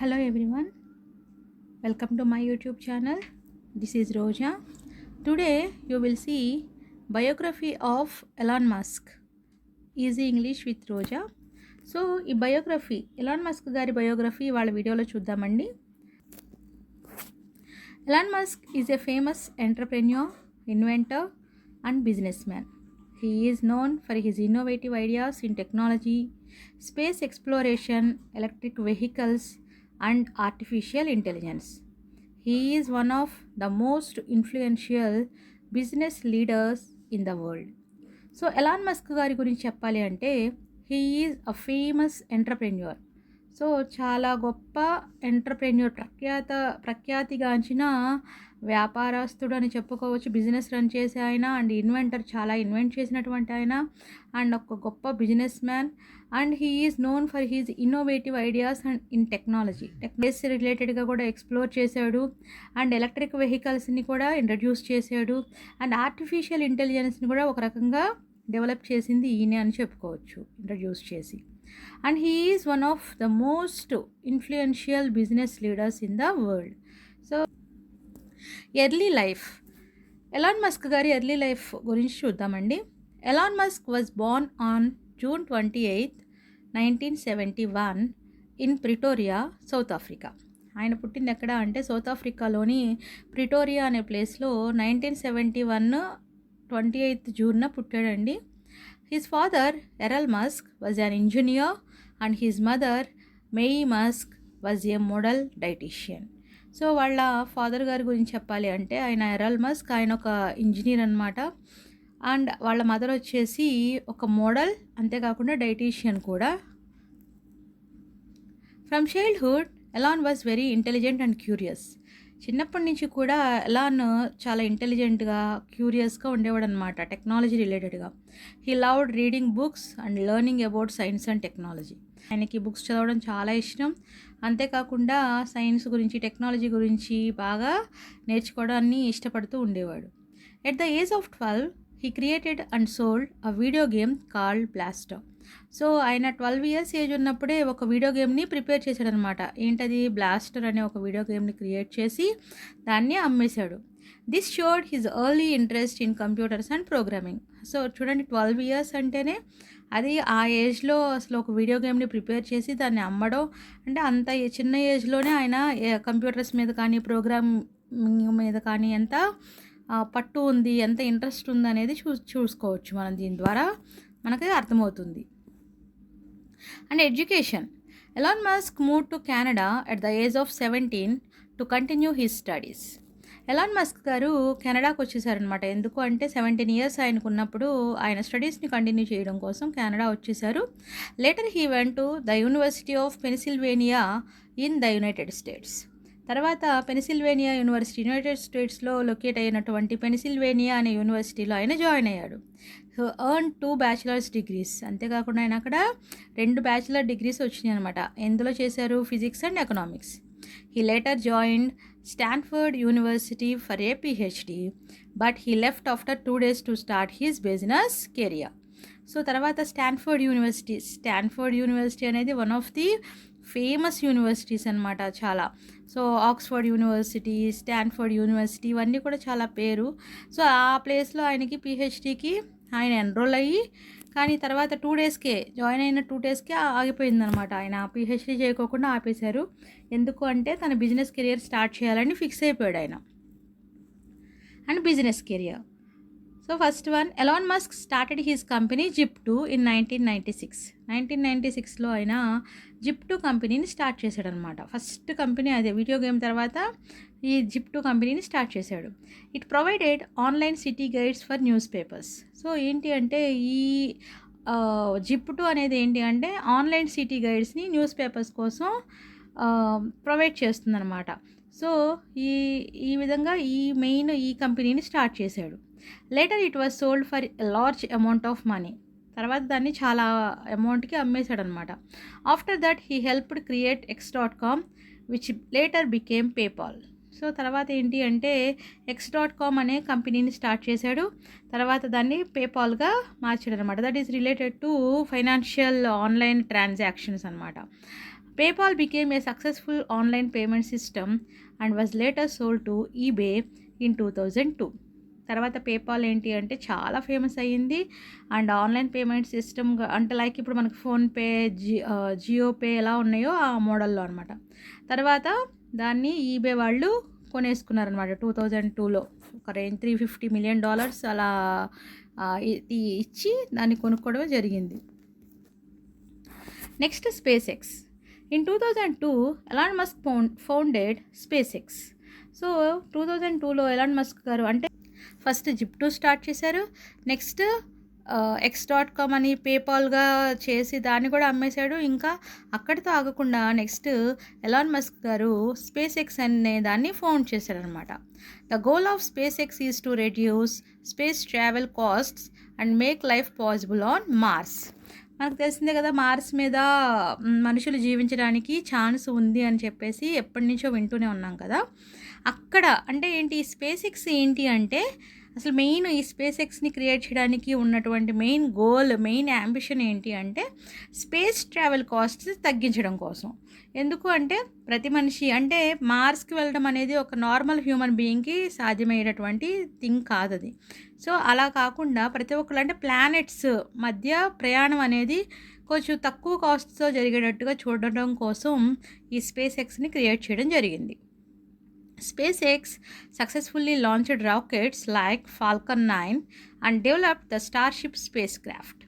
Hello everyone, welcome to my YouTube channel. This is Roja. Today you will see biography of Elon Musk. Easy English with Roja. So ఈ biography Elon Musk గారి biography వాళ్ళ వీడియోలో చూద్దామండి. Elon Musk is a famous entrepreneur, inventor and business man. He is known for his innovative ideas in technology, space exploration, electric vehicles, and artificial intelligence. He is one of the most influential business leaders in the world. So Elon Musk గారి గురించి చెప్పాలి అంటే he is a famous entrepreneur. So చాలా గొప్ప entrepreneur, ప్రఖ్యాతిగాంచిన వ్యాపారస్తుడు అని చెప్పుకోవచ్చు. Business run చేసే ఆయన అండ్ ఇన్వెంటర్, చాలా ఇన్వెంట్ చేసినటువంటి ఆయన అండ్ ఒక గొప్ప business man. And he is known for he's innovative ideas and in technology రిలేటెడ్గా కూడా ఎక్స్ప్లోర్ చేశాడు. అండ్ ఎలక్ట్రిక్ వెహికల్స్ని కూడా ఇంట్రడ్యూస్ చేశాడు. అండ్ ఆర్టిఫిషియల్ ఇంటెలిజెన్స్ని కూడా ఒక రకంగా డెవలప్ చేసింది ఈయనే అని చెప్పుకోవచ్చు, ఇంట్రడ్యూస్ చేసి. And he is one of the most influential business leaders in the world. So early life, Elon Musk గారి ఎర్లీ లైఫ్ గురించి చూద్దామండి. Elon Musk was Born on June 28, 1971 in Pretoria, south Africa. ఆయన పుట్టింది ఎక్కడ అంటే south ఆఫ్రికాలోని Pretoria అనే ప్లేస్లో 1971 28th జూన్న పుట్టాడండి. His father Errol Musk was an engineer and his mother Maye Musk was a model dietitian. So వాళ్ళ ఫాదర్ గారి గురించి చెప్పాలి అంటే ఆయన ఎరల్ మస్క్, ఆయన ఒక ఇంజనీర్ అనమాట. అండ్ వాళ్ళ మదర్ వచ్చేసి ఒక మోడల్, అంతేకాకుండా డైటీషియన్ కూడా. From childhood Elon was very intelligent and curious. చిన్నప్పటి నుంచి కూడా ఎలాన్ చాలా ఇంటెలిజెంట్గా, క్యూరియస్గా ఉండేవాడు అనమాట, టెక్నాలజీ రిలేటెడ్గా. He loved reading books and learning about science and technology. ఆయనకి బుక్స్ చదవడం చాలా ఇష్టం. అంతేకాకుండా సైన్స్ గురించి, టెక్నాలజీ గురించి బాగా నేర్చుకోవడాన్ని ఇష్టపడుతూ ఉండేవాడు. At the age of 12 he created and sold a video game called Blaster. So ఆయన 12 years ఏజ్ ఉన్నప్పుడే ఒక వీడియో గేమ్ని ప్రిపేర్ చేశాడనమాట. ఏంటది? బ్లాస్టర్ అనే ఒక వీడియో గేమ్ని క్రియేట్ చేసి దాన్ని అమ్మేశాడు. This showed his early interest in computers and programming. So చూడండి, 12 years అంటేనే అది ఆ ఏజ్లో అసలు ఒక వీడియో గేమ్ని ప్రిపేర్ చేసి దాన్ని అమ్మడం అంటే అంత చిన్న ఏజ్లోనే ఆయన కంప్యూటర్స్ మీద కానీ, ప్రోగ్రామింగ్ మీద కానీ ఎంత పట్టు ఉంది, ఎంత ఇంట్రెస్ట్ ఉంది అనేది చూసుకోవచ్చు మనం. దీని ద్వారా మనకి అర్థమవుతుంది. And education, Elon Musk move to Canada at the age of 17 to continue his studies. Elon Musk గారు కెనడాకు వచ్చేసారనమాట. ఎందుకు అంటే 17 years ఆయనకు ఉన్నప్పుడు ఆయన స్టడీస్ని కంటిన్యూ చేయడం కోసం కెనడా వచ్చేసారు. Later he went to the university of Pennsylvania in the United states. తర్వాత పెన్సిల్వేనియా యూనివర్సిటీ, యునైటెడ్ స్టేట్స్లో లొకేట్ అయినటువంటి పెన్సిల్వేనియా అనే యూనివర్సిటీలో ఆయన జాయిన్ అయ్యాడు. So earn 2 bachelor's degrees. అంతేకాకుండా ఆయన అక్కడ 2 bachelor degrees వచ్చినాయి అనమాట. ఎందులో చేశారు? Physics and economics. He later joined Stanford university for a PhD, but he left after 2 days to start his business career. So తర్వాత స్టాన్ఫర్డ్ యూనివర్సిటీ అనేది one of the famous universities అనమాట చాలా. So Oxford university, Stanford university ఇవన్నీ కూడా చాలా పేరు. So ఆ ప్లేస్లో ఆయనకి PhDకి ఆయన ఎన్రోల్ అయ్యి, కానీ తర్వాత 2 daysకే జాయిన్ అయిన 2 daysకే ఆగిపోయిందనమాట. ఆయన PhD చేయకోకుండా ఆపేశారు. ఎందుకు అంటే తన బిజినెస్ కెరియర్ స్టార్ట్ చేయాలని ఫిక్స్ అయిపోయాడు ఆయన. And business career, so first one, Elon Musk started his company Zip2 in 1996లో ఆయన Zip2 కంపెనీని స్టార్ట్ చేశాడనమాట. ఫస్ట్ కంపెనీ అదే, వీడియో గేమ్ తర్వాత ఈ Zip2 కంపెనీని స్టార్ట్ చేశాడు. It provided online city guides for newspapers. So ఏంటి అంటే ఈ Zip2 అనేది ఏంటి అంటే ఆన్లైన్ సిటీ గైడ్స్ని న్యూస్ పేపర్స్ కోసం ప్రొవైడ్ చేస్తుందన్నమాట. సో ఈ విధంగా ఈ కంపెనీని స్టార్ట్ చేశాడు. Later it was sold for a large amount of money. తర్వాత దాన్ని చాలా అమౌంట్కి అమ్మేశాడనమాట. After that he helped create X.com which later became PayPal. So తర్వాత ఏంటి అంటే X.com అనే కంపెనీని స్టార్ట్ చేశాడు. తర్వాత దాన్ని పేపాల్గా మార్చాడు అనమాట. That is related to financial online transactions అనమాట. PayPal became a successful online payment system and was later sold to eBay in 2002. తర్వాత పేపాల్ ఏంటి అంటే చాలా ఫేమస్ అయ్యింది అండ్ ఆన్లైన్ పేమెంట్ సిస్టమ్ అంటే లైక్ ఇప్పుడు మనకు ఫోన్పే జియో పే ఎలా ఉన్నాయో ఆ మోడల్లో అనమాట. తర్వాత దాన్ని ఈబే వాళ్ళు కొనేసుకున్నారనమాట 2002లో. ఒక రేంజ్ $350 million అలా ఇచ్చి దాన్ని కొనుక్కోవడమే జరిగింది. Next SpaceX. In 2002 Elon Musk founded SpaceX. So 2002లో ఎలాన్ మస్క్ గారు అంటే ఫస్ట్ జిప్2 స్టార్ట్ చేశారు. నెక్స్ట్ x.com అని పేపాల్గా చేసి దాన్ని కూడా అమ్మేశాడు. ఇంకా అక్కడితో ఆగకుండా నెక్స్ట్ ఎలాన్ మస్క్ గారు స్పేస్ ఎక్స్ అనే దాన్ని ఫౌండ్ చేశారనమాట. The goal of SpaceX is to reduce space travel costs and make life possible on Mars. మనకు తెలిసిందే కదా, మార్స్ మీద మనుషులు జీవించడానికి ఛాన్స్ ఉంది అని చెప్పేసి ఎప్పటి నుంచో వింటూనే ఉన్నాం కదా. అక్కడ అంటే ఏంటి, స్పేస్ ఎక్స్ ఏంటి అంటే అసలు మెయిన్ ఈ స్పేస్ ఎక్స్ని క్రియేట్ చేయడానికి ఉన్నటువంటి మెయిన్ గోల్, మెయిన్ యాంబిషన్ ఏంటి అంటే స్పేస్ ట్రావెల్ కాస్ట్స్ తగ్గించడం కోసం. ఎందుకు అంటే ప్రతి మనిషి అంటే మార్స్కి వెళ్ళడం అనేది ఒక నార్మల్ హ్యూమన్ బీయింగ్కి సాధ్యమయ్యేటటువంటి థింగ్ కాదు అది. సో అలా కాకుండా ప్రతి ఒక్కరు అంటే ప్లానెట్స్ మధ్య ప్రయాణం అనేది కొంచెం తక్కువ కాస్ట్తో జరిగేటట్టుగా చూడడం కోసం ఈ స్పేస్ ఎక్స్ని క్రియేట్ చేయడం జరిగింది. SpaceX successfully launched rockets like Falcon 9 and developed the Starship spacecraft.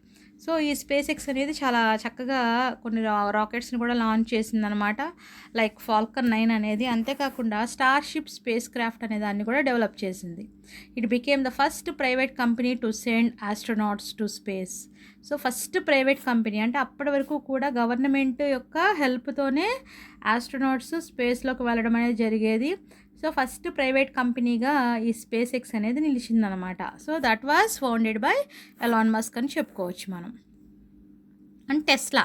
So ఈ స్పేస్ ఎక్స్ అనేది చాలా చక్కగా కొన్ని రాకెట్స్ని కూడా లాంచ్ చేసిందనమాట, లైక్ ఫాల్కన్ 9 అనేది. అంతేకాకుండా స్టార్షిప్ స్పేస్ క్రాఫ్ట్ అనే దాన్ని కూడా డెవలప్ చేసింది. It became the first private company to send astronauts to space. So first private company అంటే అప్పటి వరకు కూడా గవర్నమెంట్ యొక్క హెల్ప్తోనే ఆస్ట్రోనాట్స్ స్పేస్లోకి వెళ్ళడం అనేది జరిగేది. సో ఫస్ట్ ప్రైవేట్ కంపెనీగా ఈ స్పేస్ ఎక్స్ అనేది నిలిచిందనమాట. So that was founded by Elon Musk అని చెప్పుకోవచ్చు మనం. And Tesla.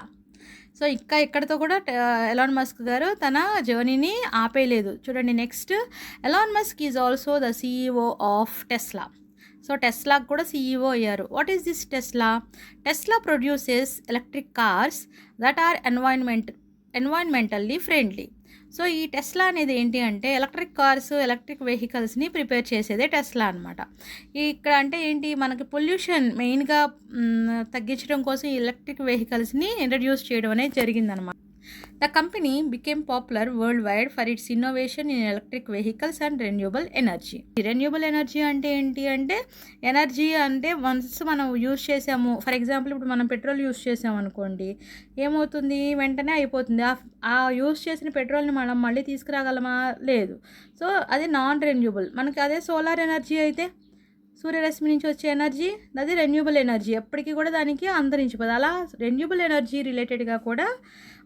సో ఇక్కడతో కూడా ఎలాన్ మస్క్ గారు తన జర్నీని ఆపేయలేదు. చూడండి, next Elon Musk is also the CEO of Tesla. So టెస్లాకు కూడా CEO అయ్యారు. What is this Tesla? Tesla produces electric cars that are environmentally friendly. So ఈ టెస్లా అనేది ఏంటి అంటే ఎలక్ట్రిక్ కార్స్, ఎలక్ట్రిక్ వెహికల్స్ని ప్రిపేర్ చేసేదే టెస్లా అనమాట. ఇక్కడ అంటే ఏంటి, మనకి పొల్యూషన్ మెయిన్గా తగ్గించడం కోసం ఈ ఎలక్ట్రిక్ వెహికల్స్ని ఇంట్రడ్యూస్ చేయడం అనేది జరిగిందనమాట. The company became popular worldwide for its innovation in electric vehicles and renewable energy. Renewable energy అంటే ఏంటి అంటే ఎనర్జీ అంటే వన్స్ మనం యూజ్ చేసాము, ఫర్ ఎగ్జాంపుల్ ఇప్పుడు మనం పెట్రోల్ యూజ్ చేసాము అనుకోండి, ఏమవుతుంది, వెంటనే అయిపోతుంది. ఆ యూజ్ చేసిన పెట్రోల్ని మనం మళ్ళీ తీసుకురాగలమా? లేదు. సో అది నాన్ రెన్యూబుల్. మనకి అదే సోలార్ ఎనర్జీ అయితే సూర్యరశ్మి నుంచి వచ్చే ఎనర్జీ, అది రెన్యూబుల్ ఎనర్జీ, ఎప్పటికీ కూడా దానికి అంతరించిపోదు. అలా రెన్యూబుల్ ఎనర్జీ రిలేటెడ్గా కూడా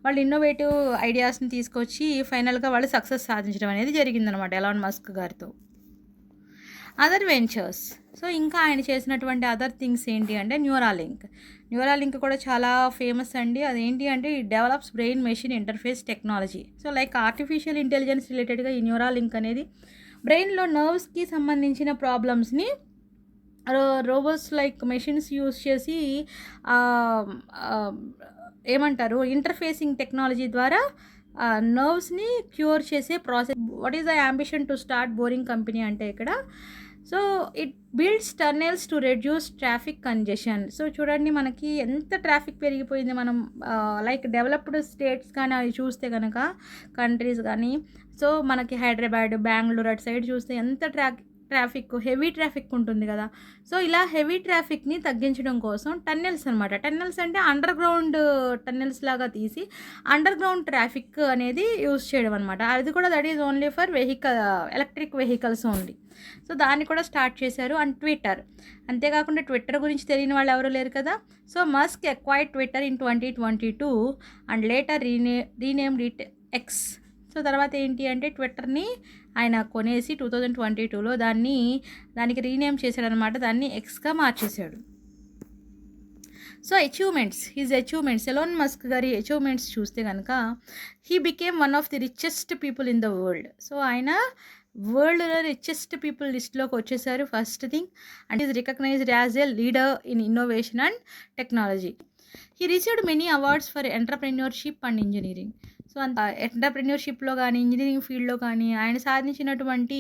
వాళ్ళు ఇన్నోవేటివ్ ఐడియాస్ని తీసుకొచ్చి ఫైనల్గా వాళ్ళు సక్సెస్ సాధించడం అనేది జరిగిందనమాట ఎలాన్ మస్క్ గారితో. Other ventures. సో ఇంకా ఆయన చేసినటువంటి అదర్ థింగ్స్ ఏంటి అంటే న్యూరాలింక్ కూడా చాలా ఫేమస్ అండి. అదేంటి అంటే it develops brain machine interface technology. So like artificial intelligence రిలేటెడ్గా ఈ న్యూరాలింక్ అనేది బ్రెయిన్లో నర్వ్స్కి సంబంధించిన ప్రాబ్లమ్స్ని రోబోట్స్ లైక్ మెషిన్స్ యూజ్ చేసి ఏమంటారు ఇంటర్ఫేసింగ్ టెక్నాలజీ ద్వారా నర్వ్స్ని క్యూర్ చేసే process. What is the ambition to start boring company అంటే ఇక్కడ, so it builds tunnels to reduce traffic congestion. So చూడండి, మనకి ఎంత ట్రాఫిక్ పెరిగిపోయింది. మనం లైక్ డెవలప్డ్ స్టేట్స్ కానీ అవి చూస్తే కనుక, కంట్రీస్ కానీ, సో మనకి హైదరాబాద్, బెంగళూరు అటు సైడ్ చూస్తే ఎంత హెవీ ట్రాఫిక్ ఉంటుంది కదా. సో ఇలా హెవీ ట్రాఫిక్ని తగ్గించడం కోసం టన్నెల్స్ అనమాట. టన్నెల్స్ అంటే అండర్ గ్రౌండ్ టన్నెల్స్ లాగా తీసి అండర్ గ్రౌండ్ ట్రాఫిక్ అనేది యూజ్ చేయడం అనమాట. అది కూడా that is only for electric vehicles only. So దాన్ని కూడా స్టార్ట్ చేశారు. అండ్ ట్విట్టర్, అంతేకాకుండా ట్విట్టర్ గురించి తెలియని వాళ్ళు ఎవరు లేరు కదా. So Musk acquired Twitter in 2022 and later renamed it X. So తర్వాత ఏంటి అంటే ట్విట్టర్ని ఆయన కొనేసి 2022లో దానికి రీనేమ్ చేశాడనమాట. దాన్ని ఎక్స్గా మార్చేశాడు. సో అచీవ్మెంట్స్ ఎలాన్ మస్క్ గారి అచీవ్మెంట్స్ చూస్తే కనుక he became one of the richest people in the world. So ఆయన వరల్డ్లో రిచెస్ట్ పీపుల్ లిస్ట్లోకి వచ్చేసారు first thing. And is recognised as a leader in innovation and technology. He received many awards for entrepreneurship and engineering. So, అంత ఎంటర్‌ప్రెన్యూర్‌షిప్‌లో గానీ, engineering ఫీల్డ్‌లో కానీ ఆయన సాధించినటువంటి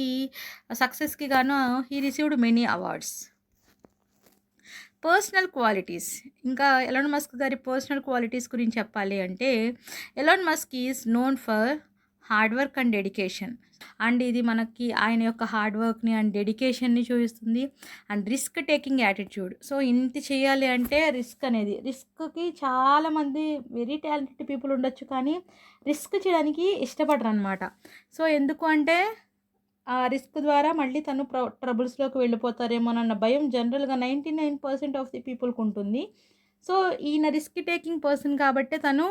సక్సెస్‌కి గాను he received many awards. Personal qualities. ఇంకా ఎలాన్ మస్క్ గారి పర్సనల్ క్వాలిటీస్ గురించి చెప్పాలి అంటే, Elon Musk is known for hard work and dedication. And ఇది మనకి ఆయన యొక్క హార్డ్ వర్క్‌ని అండ్ డెడికేషన్‌ని చూపిస్తుంది. And risk taking attitude. So, ఇంత చేయాలి అంటే రిస్క్‌కి చాలామంది వెరీ టాలెంటెడ్ పీపుల్ ఉండొచ్చు, కానీ రిస్క్ చేయడానికి ఇష్టపడరనమాట. సో, ఎందుకు అంటే ఆ రిస్క్ ద్వారా మళ్ళీ తను ట్రబుల్స్‌లోకి వెళ్ళిపోతారేమోనన్న భయం జనరల్‌గా 99% ఆఫ్ ది పీపుల్‌కుంటుంది. సో, ఈయన రిస్క్ టేకింగ్ పర్సన్ కాబట్టే తను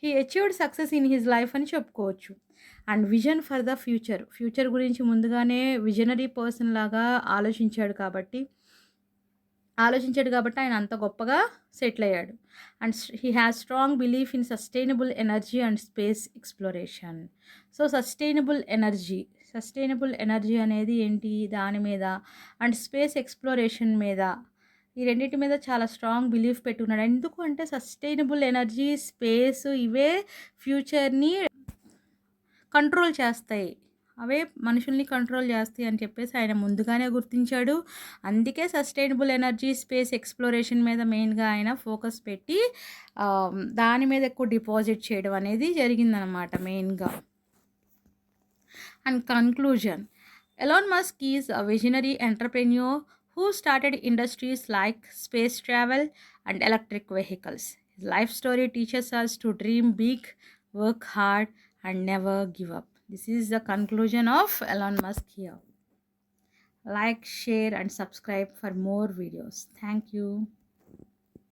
he achieved success in his life అని చెప్పుకోవచ్చు. And vision for the future. Future గురించి ముందుగానే విజనరీ పర్సన్ లాగా ఆలోచించాడు కాబట్టి ఆయన అంత గొప్పగా సెటిల్ అయ్యాడు. And he has strong belief in sustainable energy and space exploration. So, sustainable energy అనేది ఏంటి? దాని మీద అండ్ స్పేస్ ఎక్స్‌ప్లోరేషన్ మీద, ఈ రెండిటి మీద చాలా స్ట్రాంగ్ బిలీఫ్ పెట్టుకున్నాడు. ఎందుకు అంటే సస్టైనబుల్ ఎనర్జీ, స్పేస్ ఇవే ఫ్యూచర్‌ని కంట్రోల్ చేస్తాయి. అవే మనుషుల్ని కంట్రోల్ చేస్తాయి అని చెప్పేసి ఆయన ముందుగానే గుర్తించాడు. అందుకే సస్టైనబుల్ ఎనర్జీ, స్పేస్ ఎక్స్‌ప్లోరేషన్ మీద మెయిన్‌గా ఆయన ఫోకస్ పెట్టి దాని మీద ఎక్కువ డిపాజిట్ చేయడం అనేది జరిగిందనమాట మెయిన్‌గా. And conclusion, Elon Musk is a visionary entrepreneur who started industries like space travel and electric vehicles. His life story teaches us to dream big, work hard, and never give up. This is the conclusion of Elon Musk here. Like, share, and subscribe for more videos. Thank you.